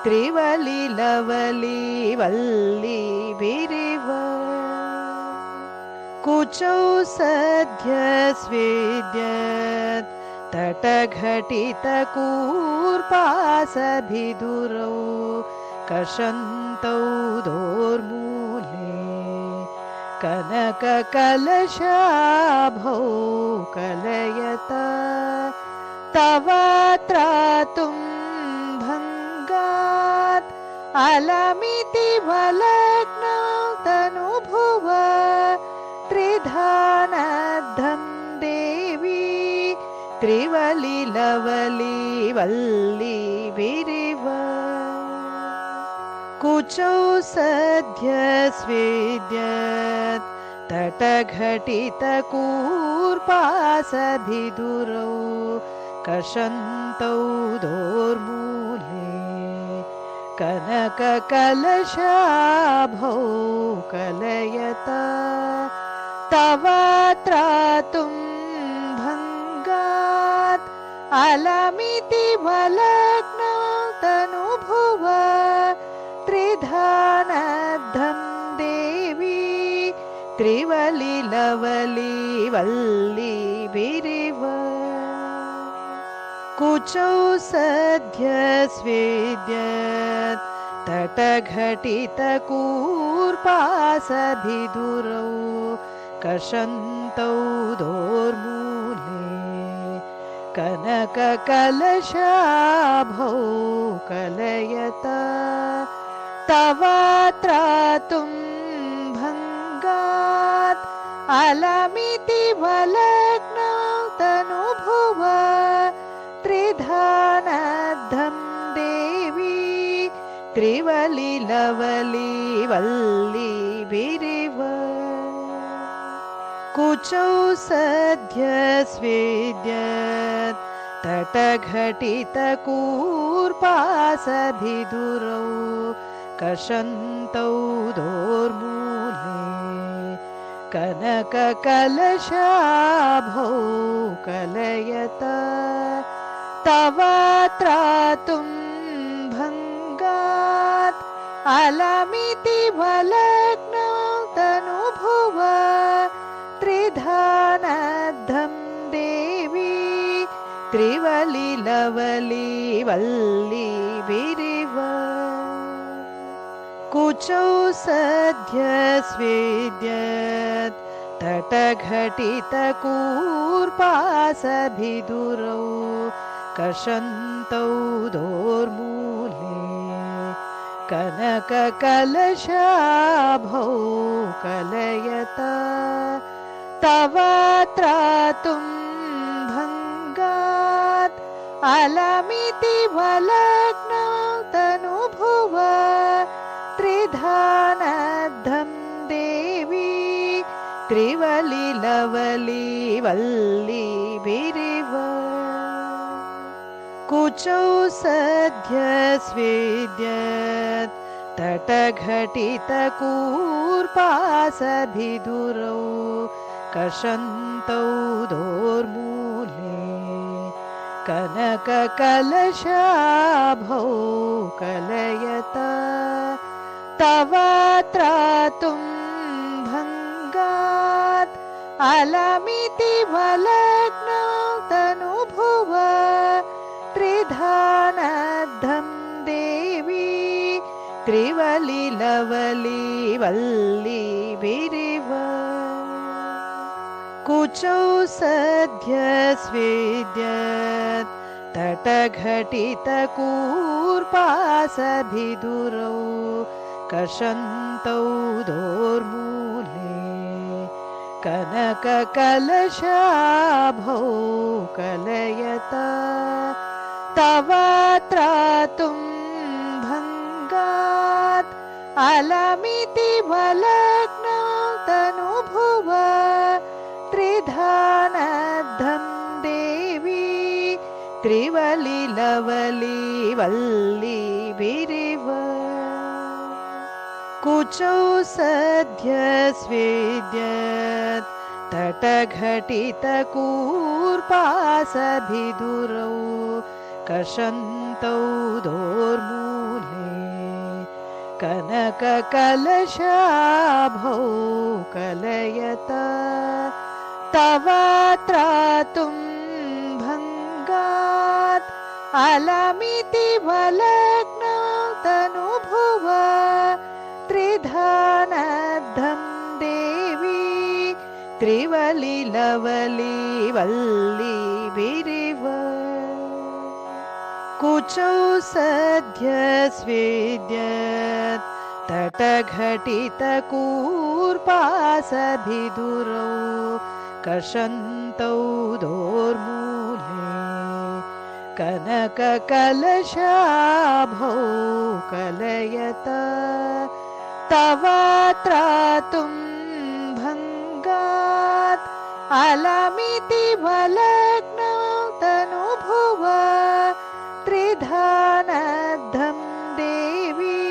त्रिवलिलवली वल्ली विरिव कुचौ सद्य स्वेद्यत् तटघटितकूर्पासभिदुरौ कषन्तौ दोर्मूले कनककलशाभौ कलयता तव त्रातुं भङ्गात् अलमितिवलग्नौ तनुभुव त्रिधानद्धं देवी त्रिवलिलवली वल्ली विरिव कुचौ सद्य स्वेद्यत् तटघटितकूर्पासभिदुरौ कषन्तौ दोर्मूले कनककलशाभौ कलयता तव त्रातुं भङ्गात् अलमितिवलग्नौ तनुभुव त्रिधानद्धं देवी त्रिवलिलवली वल्ली विरिव कुचौ सद्य स्वेद्यत् तटघटितकूर्पासभिदुरौ कषन्तौ दोर्मूले कनककलशाभौ कलयता तव त्रातुं भङ्गात् अलमितिवलग्नौ तनुभुव त्रिधानद्धं देवी त्रिवलिलवली वल्ली विरिव कुचौ सद्य स्वेद्यत् तटघटितकूर्पासभिदुरौ कषन्तौ दोर्मूले कनककलशाभौ कलयता तव त्रातुं भङ्गात् अलमितिवलग्नौ तनुभुव त्रिधानद्धं देवी त्रिवलिलवली वल्ली विरिव कुचौ सद्य स्वेद्यत् तटघटितकूर्पासभिदुरौ कषन्तौ दोर्मूले कनककलशाभौ कलयता तव त्रातुं भङ्गात् अलमितिवलग्नौ तनुभुव त्रिधानद्धं देवी त्रिवलिलवली वल्ली विरिव कुचौ सद्य स्वेद्यत् तटघटितकूर्पासभिदुरौ कषन्तौ दोर्मूले कनककलशाभौ कलयता तव त्रातुं भङ्गात् अलमितिवलग्नौ तनुभुव त्रिधानद्धं देवी त्रिवलिलवली वल्ली विरिव कुचौ सद्य स्विद्यत् तटघटितकूर्पासभिदुरौ कषन्तौ दोर्मूले कनककलशाभौ कलयता तव त्रातुं भङ्गात् अलमिति वलग्नौ तनुभुव त्रिधानद्धं देवी त्रिवलिलवली वल्ली विरिव कुचौ सद्य स्विद्यत् तटघटितकूर्पासभिदुरौ कषन्तौ दोर्मूले कनककलशाभौ कलयता तव त्रातुं भङ्गात् अलमिति वलग्नौ तनुभुव त्रिधानद्धं देवी त्रिवलिलवली वल्ली विरिव कुचौ सद्य स्विद्यत् तटघटितकूर्पासभिदुरौ कषन्तौ दोर्मूले कनककलशाभौ कलयता तव त्रातुं भङ्गात् अलमिति वलग्नौ तनुभुव त्रिधानद्धं देवी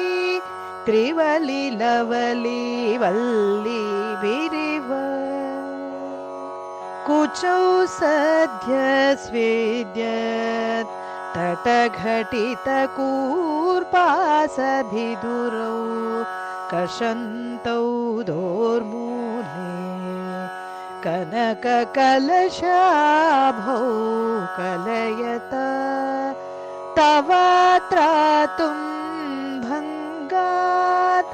त्रिवलिलवली वल्ली विरिव कुचौ सद्य स्विद्यत् तटघटितकूर्पासभिदुरौ कषन्तौ दोर्मूले कनककलशाभौ कलयता तव त्रातुं भङ्गात्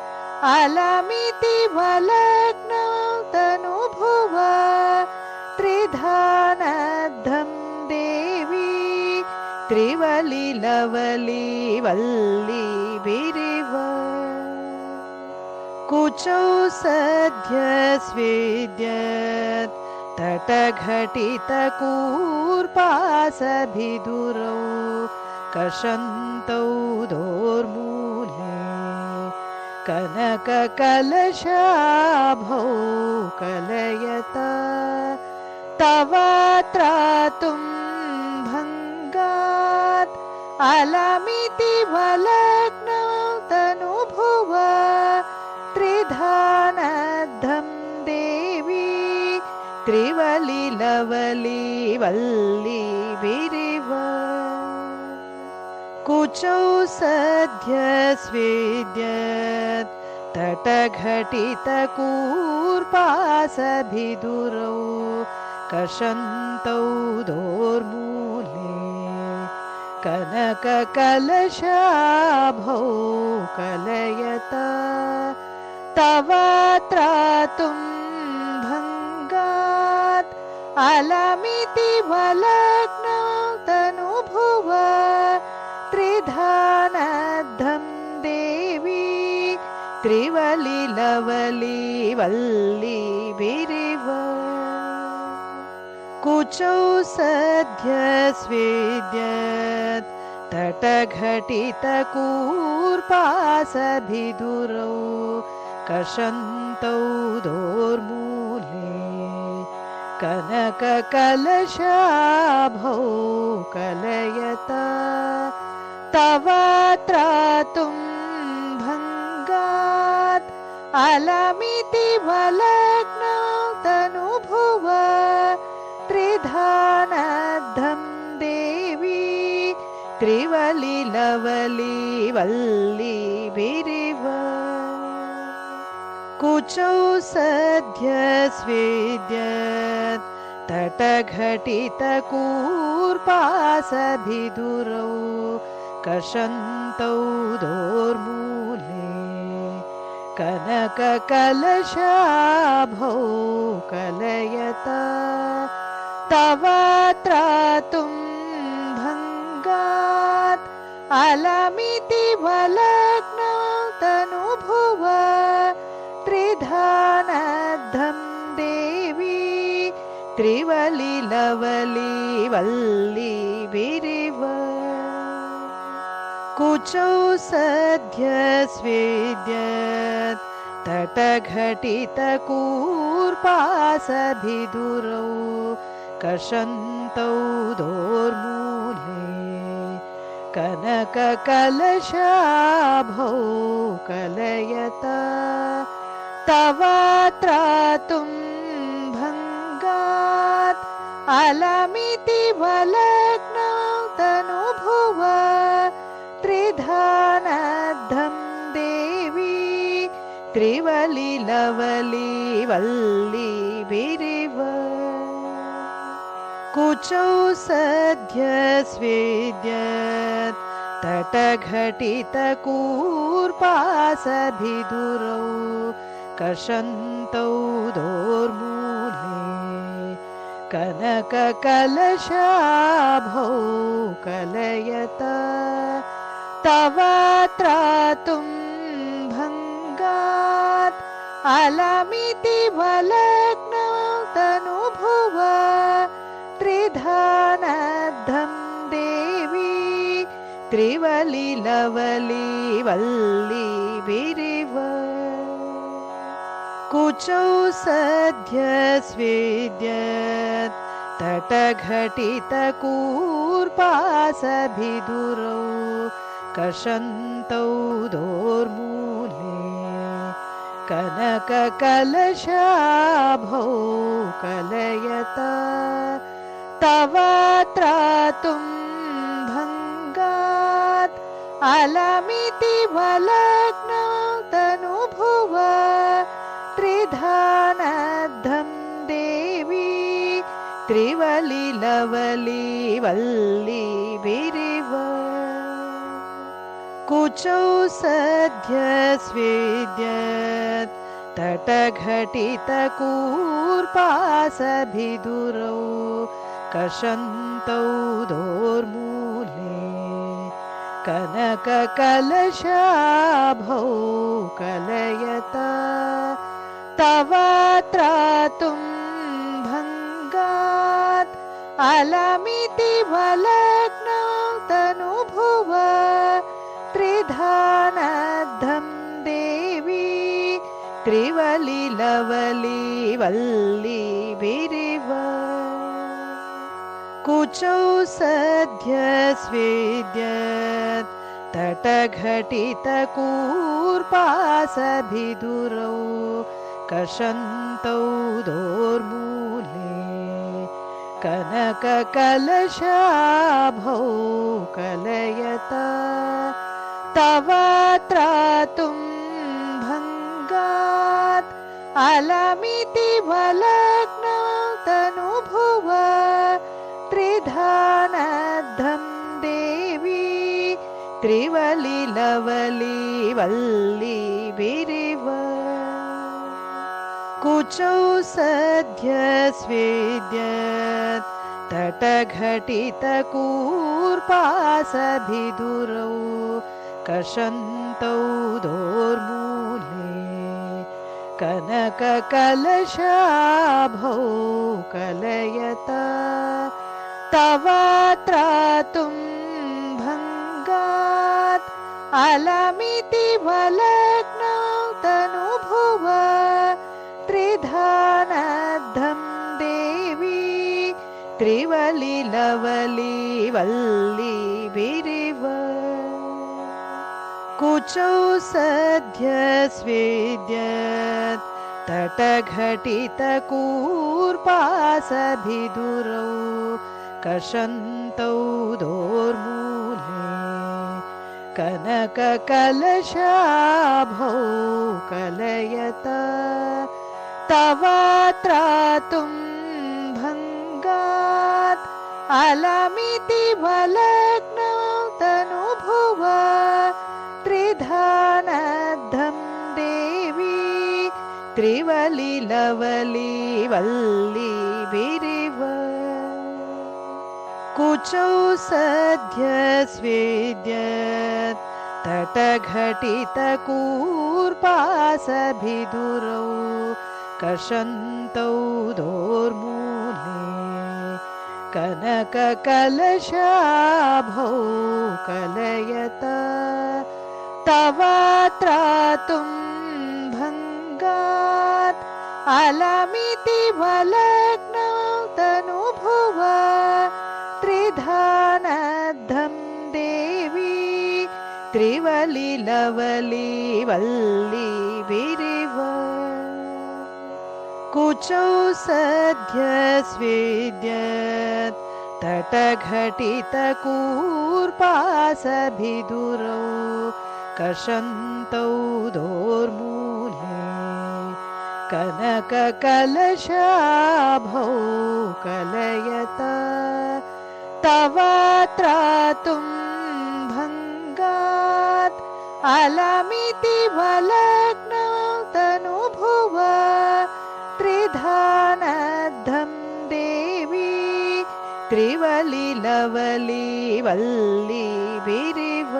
अलमिति वलग्नौ तनुभुव त्रिधानद्धं देवी त्रिवलिलवली वल्ली विरिव कुचौ सद्य स्विद्यत् तटघटितकूर्पासभिदुरौ कषन्तौ दोर्मूले कनककलशाभौ कलयता तव त्रातुं भङ्गात् अलमिति वलग्नौ तनुभुव त्रिधानद्धं देवी त्रिवलिलवली वल्ली विरिव कुचौ सद्य स्विद्यत् तटघटितकूर्पासभिदुरौ कषन्तौ दोर्मूले कनककलशाभौ कलयता तव त्रातुं भङ्गात् अलमिति वलग्नौ तनुभुव त्रिधानद्धं देवी त्रिवलिलवली वल्ली विरिव कुचौ सद्य स्विद्यत् तटघटितकूर्पासभिदुरौ कषन्तौ दोर्मूले कनककलशाभौ कलयता तव त्रातुं भङ्गात् अलमिति वलग्नौ तनुभुव त्रिधानद्धं देवी त्रिवलिलवली वल्ली विरिव कुचौ सद्य स्विद्यत् तटघटितकूर्पासभिदुरौ कषन्तौ दोर्मूले कनककलशाभौ कलयता तव त्रातुं भङ्गात् अलमितिवलग्नौ तनुभुव त्रिधानद्धं देवी त्रिवलिलवली वल्ली विरिव कुचौ सद्य स्वेद्यत् तटघटितकूर्पासभिदुरौ कषन्तौ दोर्मूले कनककलशाभौ कलयता तव त्रातुं भङ्गात् अलमितिवलग्नौ तनुभुव त्रिधानद्धं देवी त्रिवलिलवली वल्ली विरिव कुचौ सद्य स्वेद्यत् तटघटितकूर्पासभिदुरौ कषन्तौ दोर्मूले कनककलशाभौ कलयता तव त्रातुं भङ्गात् अलमितिवलग्नौ तनुभुव त्रिधानद्धं देवी त्रिवलिलवली वल्ली विरिव कुचौ सद्य स्वेद्यत् तटघटितकूर्पासभिदुरौ कषन्तौ दोर्मूले कनककलशाभौ कलयता तव त्रातुं भङ्गात् अलमितिवलग्नौ तनुभुव त्रिधानद्धं देवी त्रिवलिलवली वल्ली विरिव कुचौ सद्य स्वेद्यत् तटघटितकूर्पासभिदुरौ कषन्तौ दोर्मूले कनककलशाभौ कलयता तव त्रातुं भङ्गात् अलमितिवलग्नौ तनुभुव त्रिधानद्धं देवी त्रिवलिलवली वल्ली विरिव कुचौ सद्य स्वेद्यत् तटघटितकूर्पासभिदुरौ कषन्तौ दोर्मूले कनककलशाभौ कलयता तव त्रातुं भङ्गात् अलमितिवलग्नौ तनुभुव त्रिधानद्धं देवी त्रिवलिलवली वल्ली विरिव कुचौ सद्य स्वेद्यत् तटघटितकूर्पासभिदुरौ कषन्तौ दोर्मूले कनककलशाभौ कलयता तव त्रातुं भङ्गात् अलमितिवलग्नौ तनुभुव त्रिधानद्धं देवी त्रिवलिलवली वल्ली विरिव कुचौ सद्य स्वेद्यत् तटघटितकूर्पासभिदुरौ कषन्तौ दोर्मूले कनककलशाभौ कलयता तव त्रातुं भङ्गात् अलमितिवलग्नौ तनुभुव त्रिधानद्धं देवी त्रिवलिलवली वल्ली विरिव कुचौ सद्य स्वेद्यत् तटघटितकूर्पासभिदुरौ कषन्तौ दोर्मूले कनककलशाभौ कलयत तवात्रातुं भङ्गात् अलमितिवलग्नौ तनुभुव त्रिधानद्धं देवी त्रिवलिलवली वल्ली विरिव कुचौ सद्य स्वेद्यत् तटघटितकूर्पासभिदुरौ कषन्तौ दोर्मूले कनककलशाभौ कलयत तवात्रातुं भङ्गात् अलमितिवलग्नौ तनुभुव त्रिधानद्धं देवी त्रिवलिलवली वल्ली विरिव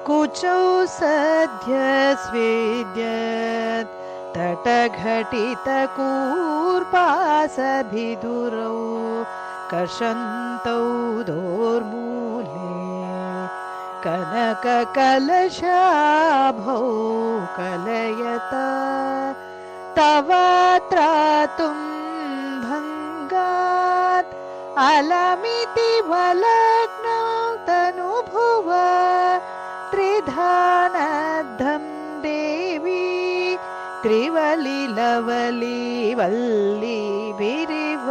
कुचौ सद्य स्वेद्यत् तटघटितकूर्पासभिदुरौ कषन्तौ दोर्मूले कनककलशाभौ कलयत तवात्रातुं भङ्गात् अलमितिवलग्नौ तनुभुव त्रिधानद्धं देवी त्रिवलिलवली वल्ली विरिव